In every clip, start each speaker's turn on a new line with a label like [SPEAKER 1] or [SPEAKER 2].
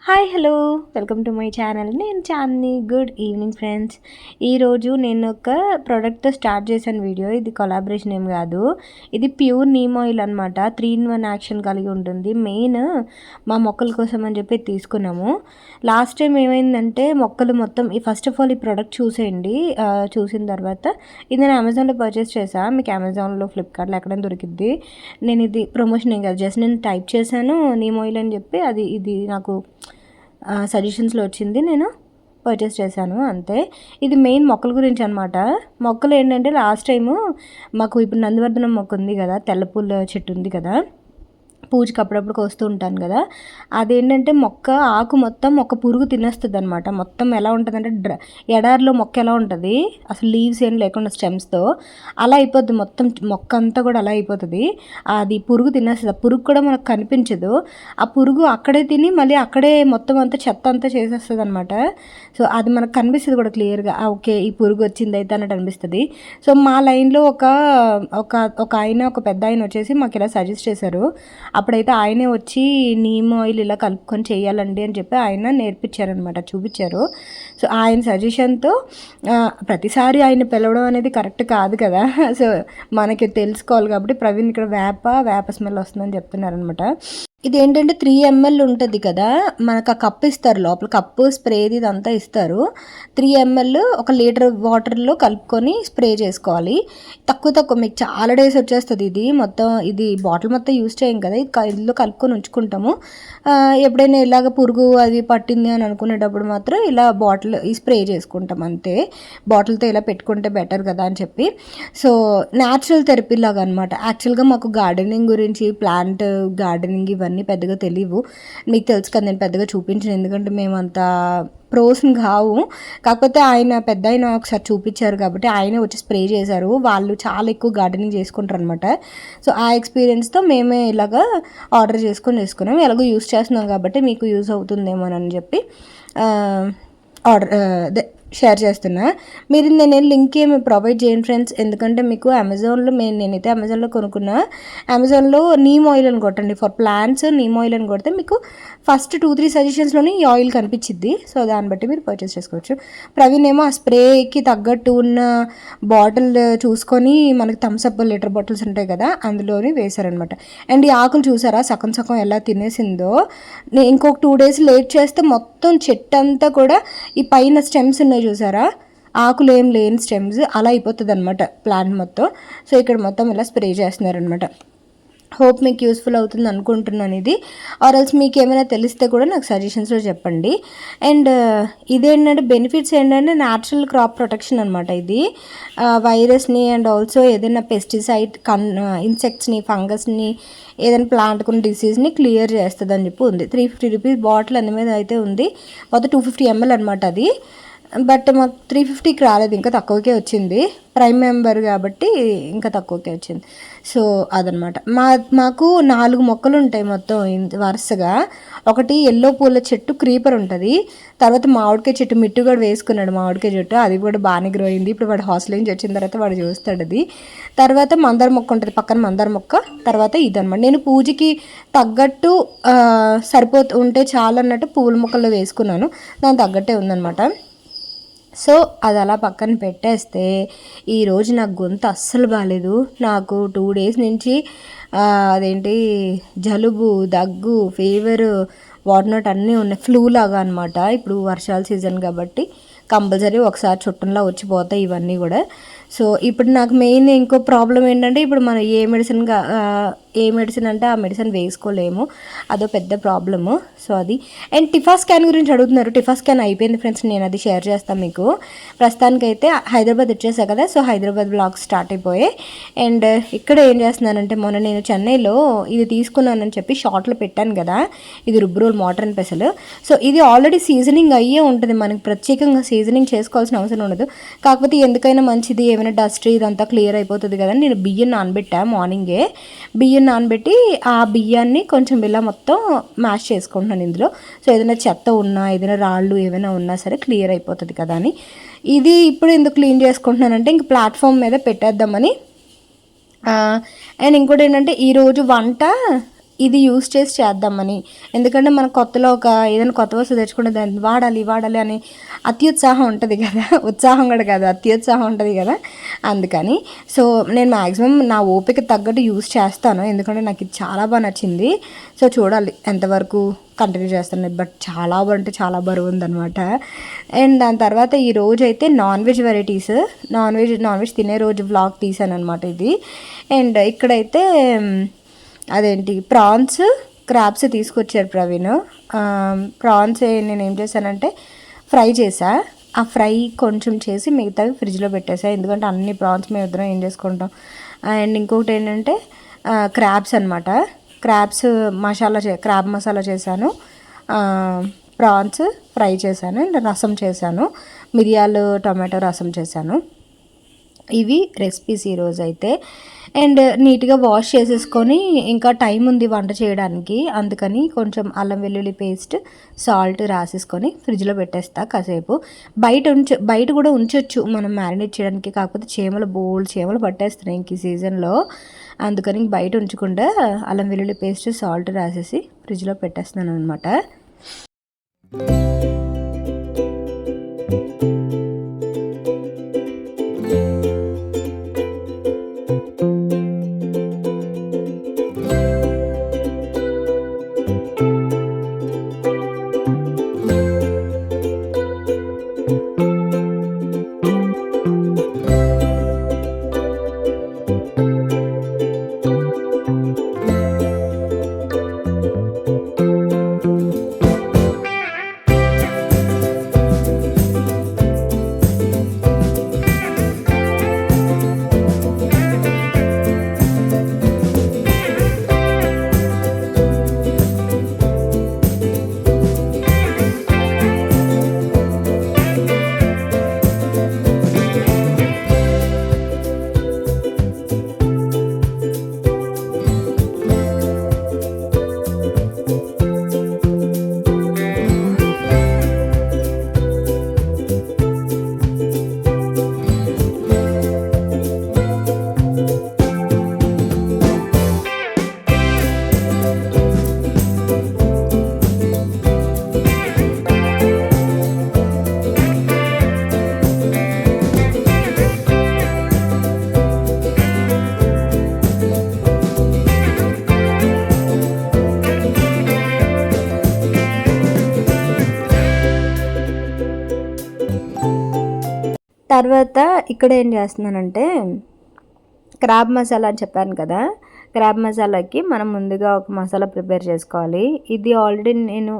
[SPEAKER 1] Hi hello welcome to my channel. నేను Chandini. Good evening friends. ఈరోజు నేను ఒక ప్రోడక్ట్తో స్టార్ట్ చేశాను వీడియో. ఇది కొలాబరేషన్ ఏం కాదు, ఇది ప్యూర్ నీమ్ ఆయిల్ అనమాట. 3-in-1 యాక్షన్ కలిగి ఉంటుంది. మెయిన్ మా మొక్కల కోసం అని చెప్పి తీసుకున్నాము. లాస్ట్ టైం ఏమైందంటే మొక్కలు మొత్తం ఫస్ట్ ఆఫ్ ఆల్ ఈ ప్రోడక్ట్ చూసేయండి. చూసిన తర్వాత ఇది నేను అమెజాన్లో పర్చేస్ చేశాను. మీకు అమెజాన్లో ఫ్లిప్కార్ట్లో ఎక్కడైనా దొరికిద్ది. నేను ఇది ప్రమోషన్ ఏం కాదు, జస్ట్ నేను టైప్ చేశాను నీమ్ ఆయిల్ అని చెప్పి ఇది నాకు సజెషన్స్లో వచ్చింది, నేను పర్చేస్ చేశాను అంతే. ఇది మెయిన్ మొక్కల గురించి అనమాట. మొక్కలు ఏంటంటే లాస్ట్ టైము మాకు ఇప్పుడు నందివర్ధనం మొక్క ఉంది కదా, తెల్లపూల చెట్టు ఉంది కదా, పూజకి అప్పుడప్పుడు వస్తూ ఉంటాను కదా, అదేంటంటే మొక్క ఆకు మొత్తం ఒక పురుగు తినేస్తుంది అనమాట. మొత్తం ఎలా ఉంటుందంటే ఎడారిలో మొక్క ఎలా ఉంటుంది అసలు లీవ్స్ ఏం లేకుండా స్టెమ్స్తో అలా అయిపోద్ది. మొత్తం మొక్క అంతా కూడా అలా అయిపోతుంది. అది పురుగు తినేస్తుంది. ఆ పురుగు కూడా మనకు కనిపించదు. ఆ పురుగు అక్కడే తిని మళ్ళీ అక్కడే మొత్తం అంతా చెత్త అంతా చేసేస్తుంది అనమాట. సో అది మనకు కనిపిస్తుంది కూడా క్లియర్గా, ఓకే ఈ పురుగు వచ్చింది అయితే అన్నట్టు అనిపిస్తుంది. సో మా లైన్లో ఒక పెద్ద ఆయన వచ్చేసి మాకు ఇలా సజెస్ట్ చేశారు. అప్పుడైతే ఆయనే వచ్చి నీమ్ ఆయిల్ ఇలా కలుపుకొని చేయాలండి అని చెప్పి ఆయన నేర్పించారనమాట, చూపించారు. సో ఆయన సజెషన్తో ప్రతిసారి ఆయన పిలవడం అనేది కరెక్ట్ కాదు కదా, సో మనకి తెలుసుకోవాలి కాబట్టి ప్రవీణ్ ఇక్కడ వేప స్మెల్ వస్తుందని చెప్తున్నారనమాట. ఇది ఏంటంటే 3 ml ఉంటుంది కదా, మనకు ఆ కప్ ఇస్తారు, లోపల కప్పు స్ప్రేది ఇదంతా ఇస్తారు. 3 ml 1 లీటర్ వాటర్లో కలుపుకొని స్ప్రే చేసుకోవాలి. తక్కువ మీకు చాలా డేస్ వచ్చేస్తుంది. ఇది బాటిల్ మొత్తం యూజ్ చేయం కదా, ఇందులో కలుపుకొని ఉంచుకుంటాము. ఎప్పుడైనా ఇలాగ పురుగు అది పట్టింది అని అనుకునేటప్పుడు మాత్రం ఇలా బాటిల్ స్ప్రే చేసుకుంటాం అంతే. బాటిల్తో ఇలా పెట్టుకుంటే బెటర్ కదా అని చెప్పి. సో న్యాచురల్ థెరపీ లాగా అనమాట. యాక్చువల్గా మాకు గార్డెనింగ్ గురించి, ప్లాంట్ గార్డెనింగ్ ఇవన్నీ పెద్దగా తెలియవు. మీకు తెలుసు కదా, నేను పెద్దగా చూపించను ఎందుకంటే మేమంతా ప్రోస్ని కావు. కాకపోతే పెద్ద ఆయన ఒకసారి చూపించారు కాబట్టి ఆయనే వచ్చి స్ప్రే చేశారు. వాళ్ళు చాలా ఎక్కువ గార్డెనింగ్ చేసుకుంటారు అనమాట. సో ఆ ఎక్స్పీరియన్స్తో మేమే ఇలాగా ఆర్డర్ చేసుకున్నాం. ఎలాగో యూస్ చేస్తున్నాం కాబట్టి మీకు యూస్ అవుతుందేమోనని చెప్పి షేర్ చేస్తున్నా. మీరు నేను లింక్ ఏమి ప్రొవైడ్ చేయండి ఫ్రెండ్స్, ఎందుకంటే మీకు అమెజాన్లో నేనైతే అమెజాన్లో కొనుక్కున్నా. అమెజాన్లో నీమ్ ఆయిల్ అని కొట్టండి, ఫర్ ప్లాంట్స్ నీమ్ ఆయిల్ అని కొడితే మీకు ఫస్ట్ 2-3 సజెషన్స్లోనే ఈ ఆయిల్ కనిపించిద్ది. సో దాన్ని బట్టి మీరు పర్చేస్ చేసుకోవచ్చు. ప్రవీణ్ ఏమో ఆ స్ప్రేకి తగ్గట్టు ఉన్న బాటిల్ చూసుకొని, మనకి థమ్స్అప్ లీటర్ బాటిల్స్ ఉంటాయి కదా అందులోని వేశారనమాట. అండ్ ఈ ఆకులు చూసారా సగం ఎలా తినేసిందో. ఇంకొక 2 days లేట్ చేస్తే మొత్తం చెట్టు అంతా కూడా ఈ పైన స్టెమ్స్ ఉన్నాయి చూసారా, ఆకులు ఏం లేని స్టెమ్స్ అలా అయిపోతుంది అనమాట ప్లాంట్ మొత్తం. సో ఇక్కడ మొత్తం ఇలా స్ప్రే చేస్తున్నారనమాట. హోప్ మీకు యూస్ఫుల్ అవుతుంది అనుకుంటున్నాను ఇది. ఆర్ఎల్స్ మీకు ఏమైనా తెలిస్తే కూడా నాకు సజెషన్స్లో చెప్పండి. అండ్ ఇదేంటంటే బెనిఫిట్స్ ఏంటంటే న్యాచురల్ క్రాప్ ప్రొటెక్షన్ అనమాట. ఇది వైరస్ని అండ్ ఆల్సో ఏదైనా పెస్టిసైడ్ ఇన్సెక్ట్స్ని, ఫంగస్ని, ఏదైనా ప్లాంట్ కొన్ని డిసీజ్ని క్లియర్ చేస్తుంది అని చెప్పి ఉంది. 350 రూపీస్ బాటిల్ అన్ని మీద అయితే ఉంది. మొత్తం 250 ml అనమాట అది. బట్ మాకు 350కి రాలేదు, ఇంకా తక్కువకే వచ్చింది. ప్రైమ్ మెంబర్ కాబట్టి ఇంకా తక్కువకే వచ్చింది. సో అదనమాట. మాకు 4 మొక్కలు ఉంటాయి మొత్తం వరుసగా. ఒకటి ఎల్లో పూల చెట్టు క్రీపర్ ఉంటుంది, తర్వాత మామిడికాయ చెట్టు మిట్టు కూడా వేసుకున్నాడు, మామిడికాయ చెట్టు అది కూడా బాగానే గ్రో అయింది. ఇప్పుడు వాడు హాస్టల్ నుంచి వచ్చిన తర్వాత వాడు చూస్తాడు అది. తర్వాత మందార మొక్క ఉంటుంది పక్కన, మందార మొక్క. తర్వాత ఇదనమాట. నేను పూజకి తగ్గట్టు ఉంటే చాలు అన్నట్టు పూల మొక్కల్లో వేసుకున్నాను, దాని తగ్గట్టే ఉందనమాట. సో అది అలా పక్కన పెట్టేస్తే ఈరోజు నాకు గొంతు అస్సలు బాగాలేదు. నాకు 2 days నుంచి అదేంటి జలుబు, దగ్గు, ఫీవరు, వాట్నాట్ అన్నీ ఉన్నాయి. ఫ్లూ లాగా అనమాట. ఇప్పుడు వర్షాల సీజన్ కాబట్టి కంపల్సరీ ఒకసారి చుట్టంలా వచ్చిపోతాయి ఇవన్నీ కూడా. సో ఇప్పుడు నాకు మెయిన్ ఇంకో ప్రాబ్లం ఏంటంటే, ఇప్పుడు మనం ఏ మెడిసిన్ అంటే ఆ మెడిసిన్ వేసుకోలేము, అదో పెద్ద ప్రాబ్లము. సో అది. అండ్ టిఫా స్కాన్ గురించి అడుగుతున్నారు. టిఫా స్కాన్ అయిపోయింది ఫ్రెండ్స్, నేను అది షేర్ చేస్తాను మీకు. ప్రస్తుతానికైతే హైదరాబాద్ వచ్చేసా కదా, సో హైదరాబాద్ బ్లాగ్స్ స్టార్ట్ అయిపోయాయి. అండ్ ఇక్కడ ఏం చేస్తున్నానంటే, మొన్న నేను చెన్నైలో ఇది తీసుకున్నానని చెప్పి షార్ట్లో పెట్టాను కదా, ఇది రుబ్రోల్ మోడర్న్ పెసలు. సో ఇది ఆల్రెడీ సీజనింగ్ అయ్యే ఉంటుంది, మనకి ప్రత్యేకంగా సీజనింగ్ చేసుకోవాల్సిన అవసరం ఉండదు. కాకపోతే ఎందుకైనా మంచిది, ఏమైనా డస్ట్ ఇదంతా క్లియర్ అయిపోతుంది కదా, నేను బియ్యం నానబెట్టా మార్నింగే. బియ్యం నానబెట్టి ఆ బియ్యాన్ని కొంచెం ఇలా మొత్తం మ్యాష్ చేసుకుంటున్నాను ఇందులో. సో ఏదైనా చెత్త ఉన్నా, ఏదైనా రాళ్ళు ఏమైనా ఉన్నా సరే క్లియర్ అయిపోతుంది కదా అని. ఇది ఇప్పుడు ఎందుకు క్లీన్ చేసుకుంటున్నానంటే, ఇంక ప్లాట్ఫామ్ మీద పెట్టేద్దామని. అండ్ ఇంకోటి ఏంటంటే, ఈరోజు వంట ఇది యూస్ చేసి చేద్దామని. ఎందుకంటే మన కొత్తలో ఏదైనా కొత్త వస్తువు తెచ్చుకుంటే దాన్ని వాడాలి అని అత్యుత్సాహం ఉంటుంది కదా, ఉత్సాహం కూడా కాదు, అత్యుత్సాహం ఉంటుంది కదా, అందుకని. సో నేను మ్యాక్సిమం నా ఓపిక తగ్గట్టు యూస్ చేస్తాను, ఎందుకంటే నాకు ఇది చాలా బాగా నచ్చింది. సో చూడాలి ఎంతవరకు కంటిన్యూ చేస్తాను, బట్ చాలా అంటే చాలా బరువు ఉందనమాట. అండ్ దాని తర్వాత ఈ రోజు అయితే non veg varieties, non veg తినే రోజు వ్లాగ్ తీసాను అనమాట ఇది. అండ్ ఇక్కడైతే అదేంటి ప్రాన్స్ క్రాబ్స్ తీసుకొచ్చారు ప్రవీణ్. ప్రాన్స్ నేను ఏం చేశానంటే ఫ్రై చేసా, ఆ ఫ్రై కొంచెం చేసి మిగతావి ఫ్రిడ్జ్లో పెట్టేసా, ఎందుకంటే అన్ని ప్రాన్స్ మేము ఇద్దరం ఏం చేసుకుంటాం. అండ్ ఇంకొకటి ఏంటంటే క్రాబ్స్ అనమాట, క్రాబ్స్ క్రాబ్ మసాలా చేశాను, ప్రాన్స్ ఫ్రై చేశాను, అండ్ రసం చేశాను, మిరియాలు టొమాటో రసం చేశాను. ఇవి రెసిపీస్ ఈరోజు అయితే. అండ్ నీట్గా వాష్ చేసేసుకొని, ఇంకా టైం ఉంది వంట చేయడానికి, అందుకని కొంచెం అల్లం వెల్లుల్లి పేస్ట్ సాల్ట్ రాసేసుకొని ఫ్రిడ్జ్లో పెట్టేస్తా కాసేపు. బయట కూడా ఉంచవచ్చు మనం మ్యారినేట్ చేయడానికి, కాకపోతే చీమలు పట్టేస్తున్నాయి ఇంక ఈ సీజన్లో, అందుకని బయట ఉంచకుండా అల్లం వెల్లుల్లి పేస్ట్ సాల్ట్ రాసేసి ఫ్రిడ్జ్లో పెట్టేస్తున్నాను అనమాట. తర్వాత ఇక్కడ ఏం చేస్తున్నానంటే క్రాబ్ మసాలా అని చెప్పాను కదా, క్రాబ్ మసాలాకి మనం ముందుగా ఒక మసాలా ప్రిపేర్ చేసుకోవాలి. ఇది ఆల్రెడీ నేను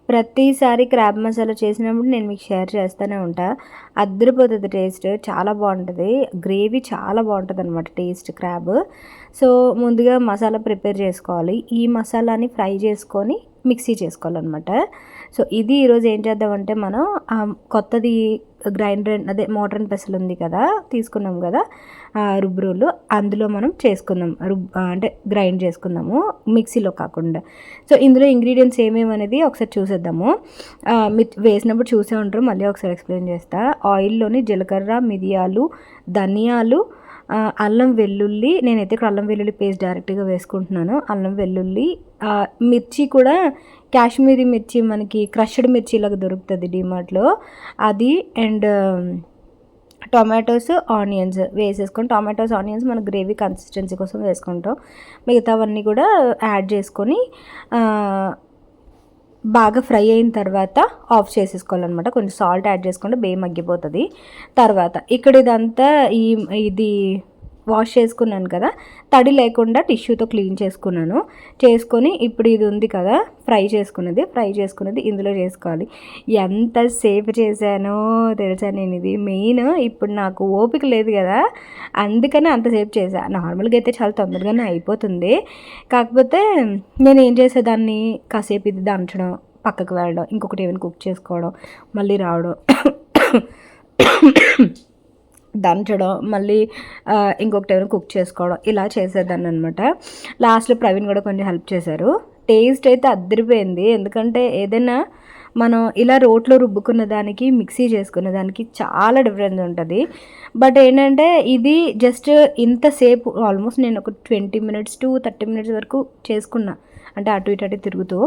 [SPEAKER 1] ప్రతిసారి క్రాబ్ మసాలా చేసినప్పుడు నేను మీకు షేర్ చేస్తూనే ఉంటా. అద్దరిపోతుంది టేస్ట్, చాలా బాగుంటుంది, గ్రేవీ చాలా బాగుంటుంది అనమాట టేస్ట్ క్రాబ్. సో ముందుగా మసాలా ప్రిపేర్ చేసుకోవాలి, ఈ మసాలాని ఫ్రై చేసుకొని మిక్సీ చేసుకోవాలన్నమాట. సో ఇది ఈరోజు ఏం చేద్దామంటే మనం కొత్తది గ్రైండర్, అదే మోటార్ అండ్ పెసలు ఉంది కదా, తీసుకున్నాం కదా రుబ్బురోలు, అందులో మనం చేసుకుందాం, అంటే గ్రైండ్ చేసుకుందాము మిక్సీలో కాకుండా. సో ఇందులో ఇంగ్రీడియంట్స్ ఏమేమి అనేది ఒకసారి చూసేద్దాము. వేసినప్పుడు చూసే ఉంటారు, మళ్ళీ ఒకసారి ఎక్స్ప్లెయిన్ చేస్తా. ఆయిల్లోని జీలకర్ర, మిరియాలు, ధనియాలు, అల్లం వెల్లుల్లి, నేనైతే ఇక్కడ అల్లం వెల్లుల్లి పేస్ట్ డైరెక్ట్గా వేసుకుంటున్నాను. అల్లం వెల్లుల్లి, మిర్చి కూడా కాశ్మీరీ మిర్చి మనకి క్రష్డ్ మిర్చి లాగా దొరుకుతుంది డిమార్ట్లో అది, అండ్ టొమాటోస్, ఆనియన్స్ వేసేసుకొని, టొమాటోస్ ఆనియన్స్ మన గ్రేవీ కన్సిస్టెన్సీ కోసం వేసుకుంటాం. మిగతావన్నీ కూడా యాడ్ చేసుకొని బాగా ఫ్రై అయిన తర్వాత ఆఫ్ చేసేసుకోవాలన్నమాట. కొంచెం సాల్ట్ యాడ్ చేసుకుంటే బేగా మగ్గిపోతుంది. తర్వాత ఇక్కడ ఇదంతా ఇది వాష్ చేసుకున్నాను కదా, తడి లేకుండా టిష్యూతో క్లీన్ చేసుకొని ఇప్పుడు ఇది ఉంది కదా ఫ్రై చేసుకున్నది ఇందులో చేసుకోవాలి. ఎంతసేపు చేశానో తెలుసా నేను, ఇది మెయిన్. ఇప్పుడు నాకు ఓపిక లేదు కదా, అందుకని అంతసేపు చేశా. నార్మల్గా అయితే చాలా తొందరగానే అయిపోతుంది, కాకపోతే నేను ఏం చేసేదాన్ని, కాసేపు ఇది దంచడం, పక్కకు వెళ్ళడం, ఇంకొకటి ఏమైనా కుక్ చేసుకోవడం, మళ్ళీ రావడం, దంచడం, మళ్ళీ ఇంకొకటి ఏమైనా కుక్ చేసుకోవడం, ఇలా చేసేదాన్ని అనమాట. లాస్ట్లో ప్రవీణ్ కూడా కొంచెం హెల్ప్ చేశారు. టేస్ట్ అయితే అద్దరిపోయింది, ఎందుకంటే ఏదైనా మనం ఇలా రోట్లో రుబ్బుకున్న దానికి మిక్సీ చేసుకున్న దానికి చాలా డిఫరెన్స్ ఉంటుంది. బట్ ఏంటంటే ఇది జస్ట్ ఇంతసేపు ఆల్మోస్ట్ నేను ఒక 20 minutes to 30 minutes వరకు చేసుకున్నా, అంటే అటు ఇటు అటు తిరుగుతూ.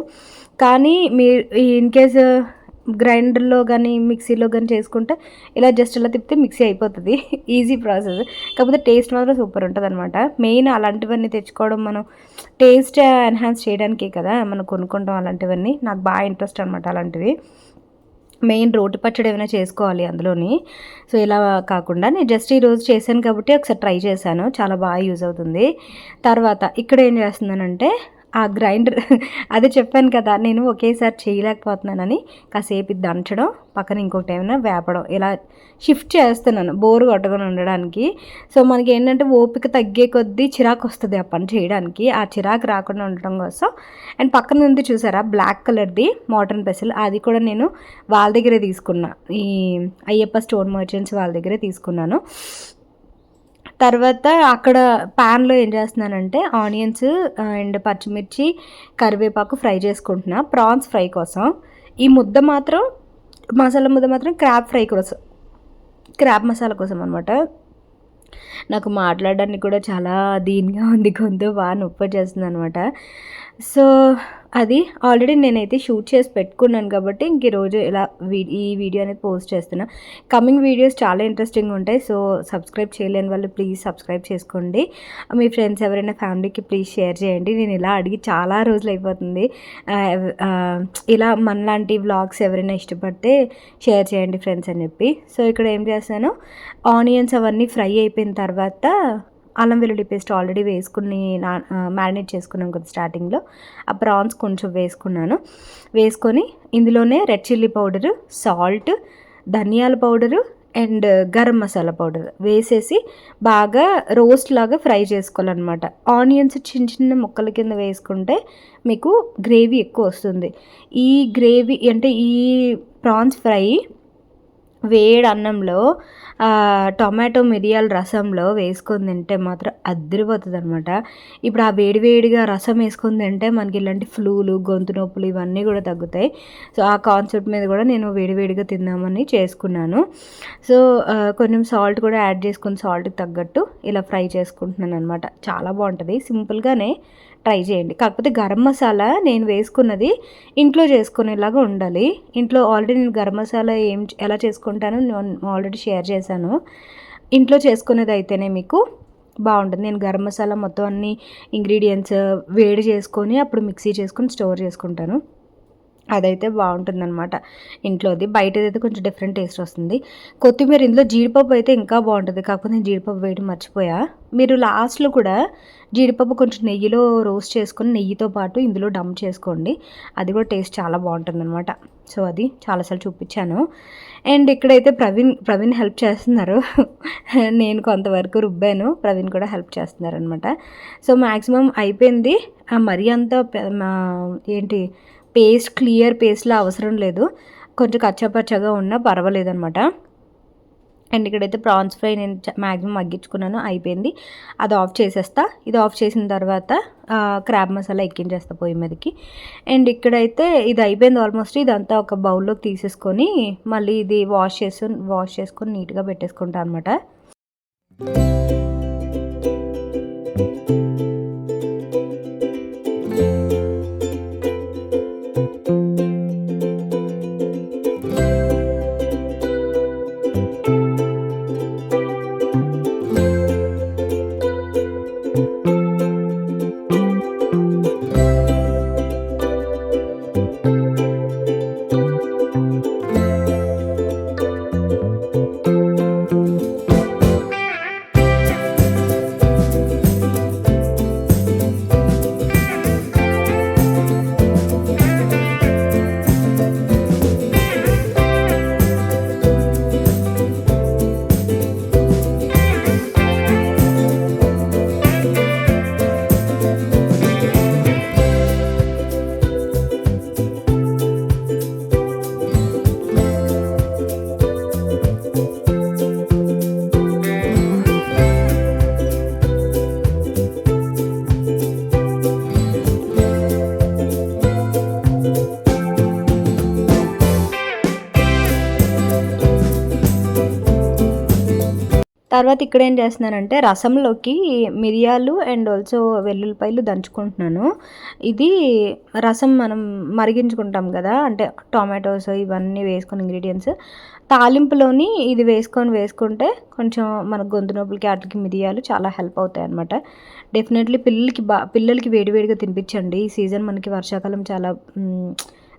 [SPEAKER 1] కానీ మీరు ఇన్ కేస్ గ్రైండర్లో కానీ మిక్సీలో కానీ చేసుకుంటే ఇలా జస్ట్ ఇలా తిప్పితే మిక్సీ అయిపోతుంది. Easy process. కాకపోతే టేస్ట్ మాత్రం సూపర్ ఉంటుందన్నమాట. మెయిన్ అలాంటివన్నీ తెచ్చుకోవడం మనం టేస్ట్ ఎన్హాన్స్ చేయడానికే కదా మనం కొనుక్కుంటాం అలాంటివన్నీ. నాకు బాగా ఇంట్రెస్ట్ అనమాట అలాంటివి. మెయిన్ రోటి పచ్చడి ఏమైనా చేసుకోవాలి అందులోని. సో ఇలా కాకుండా నేను జస్ట్ ఈరోజు చేశాను కాబట్టి ఒకసారి ట్రై చేశాను. చాలా బాగా యూజ్ అవుతుంది. తర్వాత ఇక్కడ ఏం చేస్తున్నానంటే ఆ గ్రైండర్ అదే చెప్పాను కదా, నేను ఒకేసారి చేయలేకపోతున్నానని కాసేపు ఇది దంచడం, పక్కన ఇంకొకటి ఏమైనా వేపడం, ఇలా షిఫ్ట్ చేస్తున్నాను బోరు కొట్టకుండా ఉండడానికి. సో మనకి ఏంటంటే ఓపిక తగ్గే కొద్దీ చిరాకు వస్తుంది ఆ పని చేయడానికి. ఆ చిరాకు రాకుండా ఉండటం కోసం. అండ్ పక్కన ఉంది చూసారా బ్లాక్ కలర్ది మోడర్న్ పెసల్, అది కూడా నేను వాళ్ళ దగ్గరే తీసుకున్నా. ఈ అయ్యప్ప స్టోన్ మర్చెంట్స్ వాళ్ళ దగ్గరే తీసుకున్నాను. తర్వాత అక్కడ ప్యాన్లో ఏం చేస్తున్నానంటే ఆనియన్స్ అండ్ పచ్చిమిర్చి కరివేపాకు ఫ్రై చేసుకుంటున్నా ప్రాన్స్ ఫ్రై కోసం. ఈ ముద్ద మాత్రం మసాలా ముద్ద మాత్రం క్రాబ్ మసాలా కోసం అనమాట. నాకు మాట్లాడడానికి కూడా చాలా దీనిగా ఉంది, గొంతు బాగా నొప్పి వచ్చేస్తుంది అనమాట. సో అది ఆల్రెడీ నేనైతే షూట్ చేసి పెట్టుకున్నాను కాబట్టి ఇంక ఈరోజు ఇలా ఈ వీడియో అనేది పోస్ట్ చేస్తున్నా. కమింగ్ వీడియోస్ చాలా ఇంట్రెస్టింగ్ ఉంటాయి. సో సబ్స్క్రైబ్ చేయలేని వాళ్ళు ప్లీజ్ సబ్స్క్రైబ్ చేసుకోండి. మీ ఫ్రెండ్స్ ఎవరైనా ఫ్యామిలీకి ప్లీజ్ షేర్ చేయండి. నేను ఇలా అడిగి చాలా రోజులు అయిపోతుంది. ఇలా మనలాంటి వ్లాగ్స్ ఎవరైనా ఇష్టపడితే షేర్ చేయండి ఫ్రెండ్స్ అని చెప్పి. సో ఇక్కడ ఏం చేస్తాను, ఆనియన్స్ అవన్నీ ఫ్రై అయిపోయిన తర్వాత అల్లం వెల్లుల్లి పేస్ట్ ఆల్రెడీ వేసుకుని మ్యారినేట్ చేసుకున్నాం కదా స్టార్టింగ్లో. ఆ ప్రాన్స్ కొంచెం వేసుకొని ఇందులోనే రెడ్ చిల్లీ పౌడరు, సాల్ట్, ధనియాల powder and garam masala powder వేసేసి బాగా రోస్ట్ లాగా ఫ్రై చేసుకోవాలన్నమాట. ఆనియన్స్ చిన్న చిన్న ముక్కల కింద వేసుకుంటే మీకు గ్రేవీ ఎక్కువ వస్తుంది. ఈ గ్రేవీ అంటే ఈ ప్రాన్స్ ఫ్రై వేడి అన్నంలో టొమాటో మిరియాల రసంలో వేసుకొని తింటే మాత్రం అదిరిపోతుంది అనమాట. ఇప్పుడు ఆ వేడివేడిగా రసం వేసుకొని తింటే మనకి ఇలాంటి ఫ్లూలు, గొంతు నొప్పులు ఇవన్నీ కూడా తగ్గుతాయి. సో ఆ కాన్సెప్ట్ మీద కూడా నేను వేడివేడిగా తిందామని చేసుకున్నాను. సో కొంచెం సాల్ట్ కూడా యాడ్ చేసుకుని సాల్ట్కి తగ్గట్టు ఇలా ఫ్రై చేసుకుంటున్నాను అనమాట. చాలా బాగుంటుంది. సింపుల్గానే ట్రై చేయండి. కాకపోతే గరం మసాలా నేను వేసుకున్నది ఇంట్లో చేసుకునేలాగా ఉండాలి. ఇంట్లో ఆల్రెడీ నేను గరం మసాలా ఎలా చేసుకుంటానో నేను ఆల్రెడీ షేర్ చేశాను. ఇంట్లో చేసుకునేది అయితేనే మీకు బాగుంటుంది. నేను గరం మసాలా మొత్తం అన్ని ఇంగ్రీడియంట్స్ వేడి చేసుకొని అప్పుడు మిక్సీ చేసుకొని స్టోర్ చేసుకుంటాను. అదైతే బాగుంటుందన్నమాట ఇంట్లోది. బయటదైతే కొంచెం డిఫరెంట్ టేస్ట్ వస్తుంది. కొత్తిమీర ఇందులో జీడిపప్పు అయితే ఇంకా బాగుంటుంది. కాకపోతే నేను జీడిపప్పు వేయడం మర్చిపోయా. మీరు లాస్ట్లో కూడా జీడిపప్పు కొంచెం నెయ్యిలో రోస్ట్ చేసుకొని నెయ్యితో పాటు ఇందులో డంప్ చేసుకోండి. అది కూడా టేస్ట్ చాలా బాగుంటుందన్నమాట. సో అది చాలాసార్లు చూపించాను. అండ్ ఇక్కడైతే ప్రవీణ్ హెల్ప్ చేస్తున్నారు. నేను కొంతవరకు రుబ్బాను, ప్రవీణ్ కూడా హెల్ప్ చేస్తున్నారు అనమాట. సో మ్యాక్సిమం అయిపోయింది. మరీ అంత క్లియర్ పేస్ట్లా అవసరం లేదు. కొంచెం కచ్చాపచ్చగా ఉన్నా పర్వాలేదు అనమాట. అండ్ ఇక్కడైతే ప్రాన్స్ ఫ్రై నేను మ్యాక్సిమం మగ్గించుకున్నాను, అయిపోయింది. అది ఆఫ్ చేసేస్తా. ఇది ఆఫ్ చేసిన తర్వాత క్రాబ్ మసాలా ఎక్కించేస్తా పొయ్యి మీదకి. అండ్ ఇక్కడైతే ఇది అయిపోయింది ఆల్మోస్ట్. ఇదంతా ఒక బౌల్లోకి తీసేసుకొని మళ్ళీ ఇది వాష్ చేసుకొని నీట్గా పెట్టేసుకుంటాను అనమాట. తర్వాత ఇక్కడ ఏం చేస్తున్నానంటే రసంలోకి మిరియాలు అండ్ ఆల్సో వెల్లుల్లిపాయలు దంచుకుంటున్నాను. ఇది రసం మనం మరిగించుకుంటాం కదా, అంటే టొమాటోస్ ఇవన్నీ వేసుకొని ఇంగ్రీడియంట్స్ తాలింపులోని ఇది వేసుకుంటే కొంచెం మన గొంతు నొప్పులకి వాటికి మిరియాలు చాలా హెల్ప్ అవుతాయి అనమాట. డెఫినెట్లీ పిల్లలకి వేడివేడిగా తినిపించండి. ఈ సీజన్ మనకి వర్షాకాలం చాలా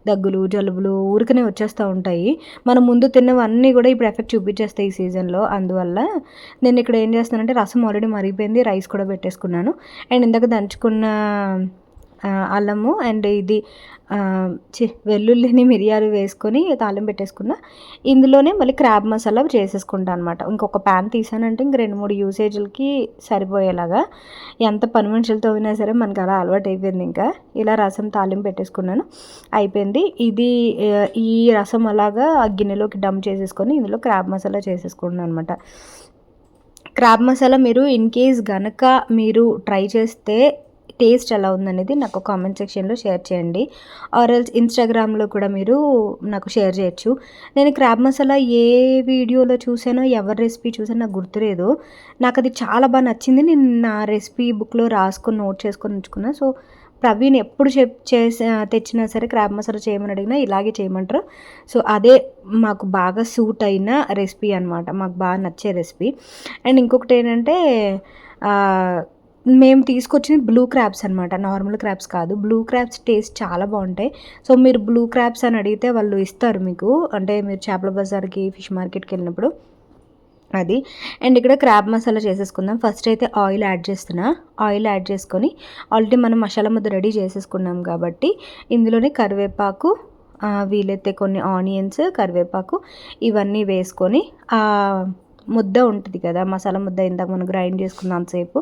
[SPEAKER 1] దగ్గులు జలుబులు ఊరికనే వచ్చేస్తూ ఉంటాయి. మనం ముందు తిన్నవన్నీ కూడా ఇప్పుడు ఎఫెక్ట్ చూపించేస్తాయి ఈ సీజన్లో. అందువల్ల నేను ఇక్కడ ఏం చేస్తున్నానంటే రసం ఆల్రెడీ మరిగిపోయింది, రైస్ కూడా పెట్టేసుకున్నాను. అండ్ ఇందాక దంచుకున్న అల్లము అండ్ ఇది వెల్లుల్లిని మిరియాలు వేసుకొని తాలింపు పెట్టేసుకున్న. ఇందులోనే మళ్ళీ క్రాబ్ మసాలా చేసేసుకుంటాను అనమాట. ఇంకొక ప్యాన్ తీసానంటే ఇంక 2-3 యూసేజ్లకి సరిపోయేలాగా. ఎంత పని మనుషులతో అయినా సరే మనకు అలా అలవాటు అయిపోయింది. ఇంకా ఇలా రసం తాలింపు పెట్టేసుకున్నాను, అయిపోయింది. ఇది ఈ రసం అలాగా గిన్నెలోకి డంప్ చేసేసుకొని ఇందులో క్రాబ్ మసాలా చేసేసుకుంటున్నాను అనమాట. క్రాబ్ మసాలా మీరు ఇన్ కేస్ గనక మీరు ట్రై చేస్తే టేస్ట్ ఎలా ఉందనేది నాకు కామెంట్ సెక్షన్లో షేర్ చేయండి. ఆర్ ఎల్స్ ఇన్స్టాగ్రామ్లో కూడా మీరు నాకు షేర్ చేయొచ్చు. నేను క్రాబ్ మసాలా ఏ వీడియోలో చూసానో ఎవరి రెసిపీ చూసానో నాకు గుర్తులేదు. నాకు అది చాలా బాగా నచ్చింది. నేను నా రెసిపీ బుక్లో రాసుకొని నోట్ చేసుకొని ఉంచుకున్నా. సో ప్రవీణ్ ఎప్పుడు తెచ్చినా సరే క్రాబ్ మసాలా చేయమని అడిగినా ఇలాగే చేయమంటారు. సో అదే మాకు బాగా సూట్ అయిన రెసిపీ అనమాట, మాకు బాగా నచ్చే రెసిపీ. అండ్ ఇంకొకటి ఏంటంటే మేము తీసుకొచ్చింది బ్లూ క్రాబ్స్ అనమాట, నార్మల్ క్రాబ్స్ కాదు. బ్లూ క్రాబ్స్ టేస్ట్ చాలా బాగుంటాయి. సో మీరు బ్లూ క్రాబ్స్ అని అడిగితే వాళ్ళు ఇస్తారు మీకు, అంటే మీరు చేపల బజార్కి ఫిష్ మార్కెట్కి వెళ్ళినప్పుడు అది. అండ్ ఇక్కడ క్రాబ్ మసాలా చేసేసుకుందాం. ఫస్ట్ అయితే ఆయిల్ యాడ్ చేస్తున్నా. ఆయిల్ యాడ్ చేసుకొని ఆల్రెడీ మనం మసాలా ముద్ద రెడీ చేసేసుకున్నాం కాబట్టి ఇందులోనే కరివేపాకు, వీలైతే కొన్ని ఆనియన్స్, కరివేపాకు ఇవన్నీ వేసుకొని ముద్ద ఉంటుంది కదా, మసాలా ముద్ద ఇందాక మనం గ్రైండ్ చేసుకున్నంతసేపు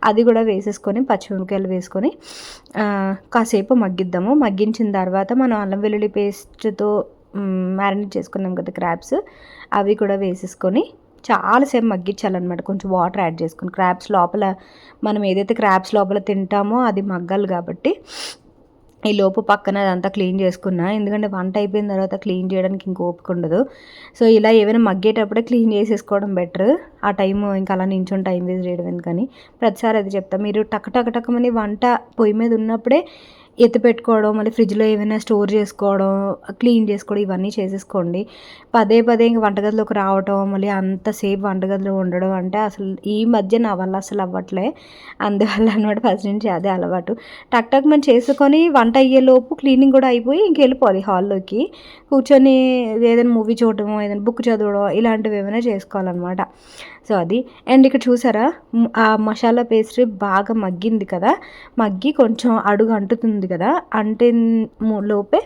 [SPEAKER 1] అది కూడా వేసేసుకొని పచ్చిమిరపకాయలు వేసుకొని కాసేపు మగ్గిద్దాము. మగ్గించిన తర్వాత మనం అల్లం వెల్లుల్లి పేస్ట్తో మ్యారినేట్ చేసుకున్నాం కదా క్రాబ్స్, అవి కూడా వేసేసుకొని చాలాసేపు మగ్గించాలన్నమాట. కొంచెం వాటర్ యాడ్ చేసుకుని క్రాబ్స్ లోపల మనం ఏదైతే క్రాబ్స్ లోపల తింటామో అది మగ్గాలి కాబట్టి ఈ లోపు పక్కన అదంతా క్లీన్ చేసుకున్నా. ఎందుకంటే వంట అయిపోయిన తర్వాత క్లీన్ చేయడానికి ఇంక ఓపిక ఉండదు. సో ఇలా ఏమైనా మగ్గేటప్పుడే క్లీన్ చేసేసుకోవడం బెటర్. ఆ టైము ఇంకా అలా నించుని టైం వేస్ట్ చేయడం ఎందుకని ప్రతిసారి అది చెప్తా. మీరు టకమని వంట పొయ్యి మీద ఉన్నప్పుడే ఎత్తి పెట్టుకోవడం, మళ్ళీ ఫ్రిడ్జ్లో ఏమైనా స్టోర్ చేసుకోవడం, క్లీన్ చేసుకోవడం ఇవన్నీ చేసేసుకోండి. పదే ఇంక వంటగదిలోకి రావటం, మళ్ళీ అంతసేపు వంటగదిలో ఉండడం అంటే అసలు ఈ మధ్య నా వల్ల అసలు అవ్వట్లే. అందువల్ల అనమాట ఫస్ట్ నుంచి అదే అలవాటు. టక్ మనం చేసుకొని వంట అయ్యేలోపు క్లీనింగ్ కూడా అయిపోయి ఇంక వెళ్ళిపోవాలి హాల్లోకి కూర్చొని ఏదైనా మూవీ చూడటం, ఏదైనా బుక్ చదవడం ఇలాంటివి ఏమైనా చేసుకోవాలన్నమాట. సో అది. అండ్ ఇక్కడ చూసారా ఆ మసాలా పేస్ట్ బాగా మగ్గింది కదా, మగ్గి కొంచెం అడుగు అంటుతుంది కదా, అంటే లోపే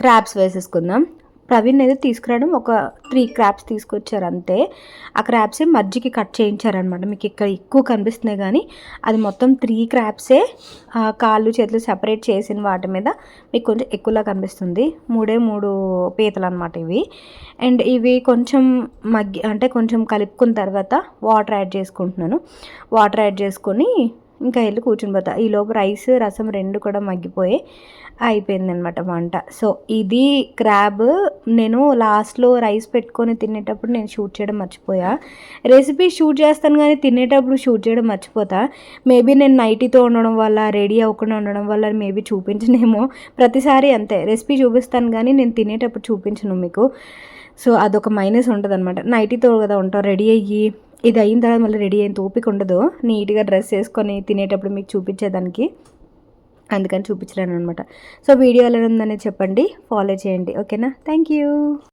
[SPEAKER 1] క్రాబ్స్ వేసేసుకుందాం. ప్రవీణ్ అయితే తీసుకురావడం ఒక 3 క్రాబ్స్ తీసుకొచ్చారు అంతే. ఆ క్రాబ్సే మజ్జికి కట్ చేయించారనమాట. మీకు ఇక్కడ ఎక్కువ కనిపిస్తున్నాయి కానీ అది మొత్తం 3 క్రాబ్సే కాళ్ళు చేతులు సెపరేట్ చేసిన వాటి మీద మీకు కొంచెం ఎక్కువలా కనిపిస్తుంది. 3 పీతలు అనమాట ఇవి. అండ్ ఇవి కొంచెం అంటే కొంచెం కలుపుకున్న తర్వాత వాటర్ యాడ్ చేసుకుంటున్నాను. వాటర్ యాడ్ చేసుకొని ఇంకా వెళ్ళి కూర్చుని పోతా. ఈలోపు రైస్ రసం 2 కూడా మగ్గిపోయి అయిపోయిందనమాట వంట. సో ఇది క్రాబ్. నేను లాస్ట్లో రైస్ పెట్టుకొని తినేటప్పుడు నేను షూట్ చేయడం మర్చిపోయా. రెసిపీ షూట్ చేస్తాను కానీ తినేటప్పుడు షూట్ చేయడం మర్చిపోతా. మేబీ నేను నైటీతో ఉండడం వల్ల, రెడీ అవ్వకుండా ఉండడం వల్ల మేబీ చూపించనేమో. ప్రతిసారి అంతే, రెసిపీ చూపిస్తాను కానీ నేను తినేటప్పుడు చూపించను మీకు. సో అదొక మైనస్ ఉంటుంది అనమాట. నైటీతో కదా ఉంటాం, రెడీ అయ్యి ఇది అయిన తర్వాత మళ్ళీ రెడీ అయిన ఓపిక ఉండదు నీట్గా డ్రెస్ వేసుకొని తినేటప్పుడు మీకు చూపించేదానికి. అందుకని చూపించలేను అనమాట. సో వీడియో ఎలా ఉందనేది చెప్పండి, ఫాలో చేయండి. ఓకేనా? Thank you.